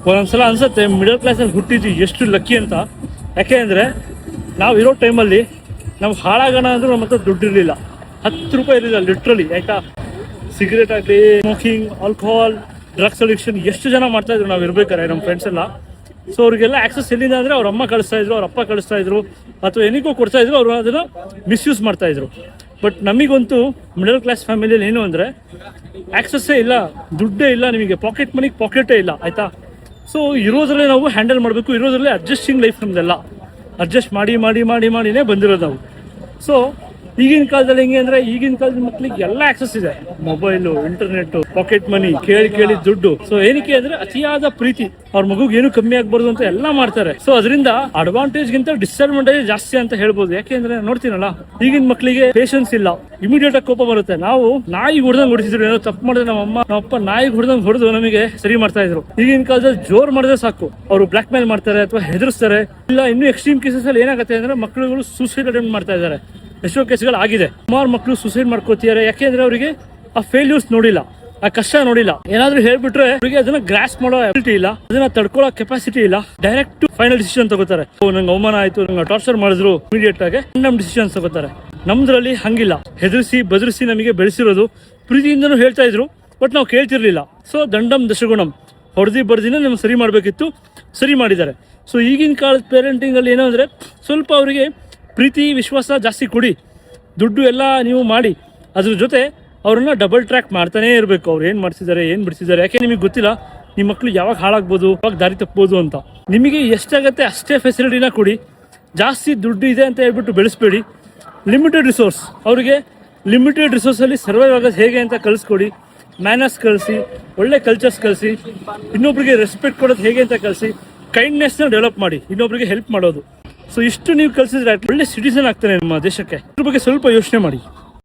ಒಂದೊಂದ್ಸಲ ಅನ್ಸುತ್ತೆ ಮಿಡಲ್ ಕ್ಲಾಸಲ್ಲಿ ಹುಟ್ಟಿದ್ವಿ ಎಷ್ಟು ಲಕ್ಕಿ ಅಂತ. ಯಾಕೆ ಅಂದರೆ ನಾವು ಇರೋ ಟೈಮಲ್ಲಿ ನಾವು ಹಾಳಾಗೋಣ ಅಂದರೂ ನಮ್ಮ ಹತ್ರ ದುಡ್ಡು ಇರಲಿಲ್ಲ. 10 ರೂಪಾಯಿ ಇರಲಿಲ್ಲ ಲಿಟ್ರಲಿ, ಆಯಿತಾ. ಸಿಗರೇಟ್ ಆಗಲಿ, ಸ್ಮೋಕಿಂಗ್, ಆಲ್ಕೋಹಾಲ್, ಡ್ರಗ್ಸ್ ಅಡಿಕ್ಷನ್ ಎಷ್ಟು ಜನ ಮಾಡ್ತಾಯಿದ್ರು ನಾವು ಇರ್ಬೇಕಾರೆ ನಮ್ಮ ಫ್ರೆಂಡ್ಸ್ ಎಲ್ಲ. ಸೊ ಅವ್ರಿಗೆಲ್ಲ ಆ್ಯಕ್ಸಸ್ ಎಲ್ಲಿಂದ ಅಂದರೆ ಅವ್ರ ಅಮ್ಮ ಕಳಿಸ್ತಾಯಿದ್ರು, ಅವ್ರ ಅಪ್ಪ ಕಳಿಸ್ತಾಯಿದ್ರು, ಅಥವಾ ಏನಕ್ಕೋ ಕೊಡ್ತಾಯಿದ್ರು, ಅವರು ಅದನ್ನು ಮಿಸ್ಯೂಸ್ ಮಾಡ್ತಾಯಿದ್ರು. ಬಟ್ ನಮಗಂತೂ ಮಿಡಲ್ ಕ್ಲಾಸ್ ಫ್ಯಾಮಿಲಿಯಲ್ಲಿ ಏನು ಅಂದರೆ ಆ್ಯಕ್ಸಸ್ಸೇ ಇಲ್ಲ, ದುಡ್ಡೇ ಇಲ್ಲ, ನಿಮಗೆ ಪಾಕೆಟ್ ಮನಿಗೆ ಪಾಕೆಟೇ ಇಲ್ಲ, ಆಯಿತಾ. ಸೊ ಇರೋದ್ರಲ್ಲೇ ನಾವು ಹ್ಯಾಂಡಲ್ ಮಾಡಬೇಕು, ಇರೋದ್ರಲ್ಲೇ ಅಡ್ಜಸ್ಟಿಂಗ್ ಲೈಫ್ ನಮ್ಮದೆಲ್ಲ ಅಡ್ಜಸ್ಟ್ ಮಾಡಿನೇ ಬಂದಿರೋದು ನಾವು. ಸೊ ಈಗಿನ ಕಾಲದಲ್ಲಿ ಹೆಂಗೆ ಅಂದರೆ ಈಗಿನ ಕಾಲದ ಮಕ್ಳಿಗೆ ಎಲ್ಲ ಆಕ್ಸೆಸ್ ಇದೆ, ಮೊಬೈಲು, ಇಂಟರ್ನೆಟ್ಟು, ಪಾಕೆಟ್ ಮನಿ, ಕೇಳಿ ದುಡ್ಡು. ಸೊ ಏನಕ್ಕೆ ಅಂದರೆ ಅತಿಯಾದ ಪ್ರೀತಿ, ಅವ್ರ ಮಗುಗೆ ಏನು ಕಮ್ಮಿ ಆಗ್ಬಾರ್ದು ಅಂತ ಎಲ್ಲ ಮಾಡ್ತಾರೆ. ಸೊ ಅದರಿಂದ ಅಡ್ವಾಂಟೇಜ್ಗಿಂತ ಡಿಸ್ಅಡ್ವಾಂಟೇಜ್ ಜಾಸ್ತಿ ಅಂತ ಹೇಳ್ಬೋದು. ಯಾಕೆಂದ್ರೆ ನೋಡ್ತೀನಲ್ಲ, ಈಗಿನ ಮಕ್ಕಳಿಗೆ ಪೇಷನ್ಸ್ ಇಲ್ಲ, ಇಮಿಡಿಯೇಟ್ ಆಗಿ ಕೋಪ ಬರುತ್ತೆ. ನಾವು ನಾಯಿಗೆ ಹೊಡೆದಂಗೆ ಹೊಡಿಸಿದ್ರು, ಏನೋ ತಪ್ಪು ಮಾಡಿದ್ರೆ ನಮ್ಮಪ್ಪ ನಾಯಿಗೆ ಹೊಡೆದಂಗೆ ಹೊಡೆದು ನಮಗೆ ಸರಿ ಮಾಡ್ತಾ ಇದ್ರು. ಈಗಿನ ಕಾಲದಲ್ಲಿ ಜೋರ್ ಮಾಡಿದ್ರೆ ಸಾಕು, ಅವರು ಬ್ಲಾಕ್ ಮೇಲ್ ಮಾಡ್ತಾರೆ ಅಥವಾ ಹೆದರ್ಸ್ತಾರೆ. ಇಲ್ಲ ಇನ್ನೂ ಎಕ್ಸ್ಟ್ರೀಮ್ ಕೇಸಸ್ ಅಲ್ಲಿ ಏನಾಗುತ್ತೆ ಅಂದ್ರೆ ಮಕ್ಕಳುಗಳು ಸೂಸೈಡ್ ಅಟೆಂಪ್ಟ್ ಮಾಡ್ತಾ ಇದ್ದಾರೆ. ಎಷ್ಟೋ ಕೇಸ್ಗಳು ಆಗಿದೆ. ಸುಮಾರು ಮಕ್ಕಳು ಸೂಸೈಡ್ ಮಾಡ್ಕೋತಿದ್ದಾರೆ. ಯಾಕೆಂದ್ರೆ ಅವರಿಗೆ ಆ ಫೇಲ್ಯೂರ್ಸ್ ನೋಡಿಲ್ಲ, ಆ ಕಷ್ಟ ನೋಡಿಲ್ಲ. ಏನಾದ್ರೂ ಹೇಳ್ಬಿಟ್ರೆ ಅವರಿಗೆ ಅದನ್ನ ಗ್ರಾಸ್ ಮಾಡೋ ಅಬಿಲಿಟಿ ಇಲ್ಲ, ಅದನ್ನ ತಡ್ಕೊಳ್ಳೋ ಕೆಪಾಸಿಟಿ ಇಲ್ಲ. ಡೈರೆಕ್ಟ್ ಫೈನಲ್ ಡಿಸಿಷನ್ ತಗೋತಾರೆ. ನಂಗೆ ಅವಮಾನ ಆಯ್ತು, ನಂಗೆ ಟಾರ್ಚರ್ ಮಾಡಿದ್ರು, ಇಮಿಡಿಯೇಟ್ ಆಗಿ ಕಂಡಮ್ ಡಿಸಿಷನ್ ತಗೋತಾರೆ. ನಮ್ದ್ರಲ್ಲಿ ಹಂಗಿಲ್ಲ, ಹೆದರ್ಸಿ ಬದರಿಸಿ ನಮಗೆ ಬೆಳೆಸಿರೋದು. ಪ್ರೀತಿಯಿಂದನೂ ಹೇಳ್ತಾ ಇದ್ರು, ಬಟ್ ನಾವು ಕೇಳ್ತಿರ್ಲಿಲ್ಲ. ಸೊ ದಂಡಂ ದಶಗುಣಂ, ಹೊಡೆದಿ ಬಡ್ದಿನ ನಮ್ಗೆ ಸರಿ ಮಾಡಬೇಕಿತ್ತು, ಸರಿ ಮಾಡಿದ್ದಾರೆ. ಸೊ ಈಗಿನ ಕಾಲದ ಪೇರೆಂಟಿಂಗ್ ಅಲ್ಲಿ ಏನೋ ಅಂದ್ರೆ ಸ್ವಲ್ಪ ಅವರಿಗೆ ಪ್ರೀತಿ ವಿಶ್ವಾಸ ಜಾಸ್ತಿ ಕೊಡಿ, ದುಡ್ಡು ಎಲ್ಲ ನೀವು ಮಾಡಿ, ಅದ್ರ ಜೊತೆ ಅವ್ರನ್ನ ಡಬಲ್ ಟ್ರ್ಯಾಕ್ ಮಾಡ್ತಾನೇ ಇರಬೇಕು. ಅವ್ರು ಏನು ಮಾಡ್ತಿದ್ದಾರೆ, ಏನು ಬಿಡಿಸಿದ್ದಾರೆ. ಯಾಕೆ ನಿಮಗೆ ಗೊತ್ತಿಲ್ಲ ನಿಮ್ಮ ಮಕ್ಕಳು ಯಾವಾಗ ಹಾಳಾಗ್ಬೋದು, ಯಾವಾಗ ದಾರಿ ತಪ್ಬೋದು ಅಂತ. ನಿಮಗೆ ಎಷ್ಟಾಗತ್ತೆ ಅಷ್ಟೇ ಫೆಸಿಲಿಟಿನ ಕೊಡಿ. ಜಾಸ್ತಿ ದುಡ್ಡು ಇದೆ ಅಂತ ಹೇಳ್ಬಿಟ್ಟು ಬೆಳೆಸ್ಬೇಡಿ. ಲಿಮಿಟೆಡ್ ರಿಸೋರ್ಸ್, ಅವರಿಗೆ ಲಿಮಿಟೆಡ್ ರಿಸೋರ್ಸಲ್ಲಿ ಸರ್ವೈವ್ ಆಗೋದು ಹೇಗೆ ಅಂತ ಕಲಿಸ್ಕೊಡಿ. ಮ್ಯಾನರ್ಸ್ ಕಲಿಸಿ, ಒಳ್ಳೆ ಕಲ್ಚರ್ಸ್ ಕಲಿಸಿ, ಇನ್ನೊಬ್ರಿಗೆ ರೆಸ್ಪೆಕ್ಟ್ ಕೊಡೋದು ಹೇಗೆ ಅಂತ ಕಲಿಸಿ, ಕೈಂಡ್ನೆಸ್ನ ಡೆವಲಪ್ ಮಾಡಿ, ಇನ್ನೊಬ್ರಿಗೆ ಹೆಲ್ಪ್ ಮಾಡೋದು. ಸೊ ಇಷ್ಟು ನೀವು ಕಲಿಸಿದ್ರೆ ಒಳ್ಳೆ ಸಿಟಿಸನ್ ಆಗ್ತಾನೆ ನಮ್ಮ ದೇಶಕ್ಕೆ. ಇದ್ರ ಬಗ್ಗೆ ಸ್ವಲ್ಪ ಯೋಚನೆ ಮಾಡಿ.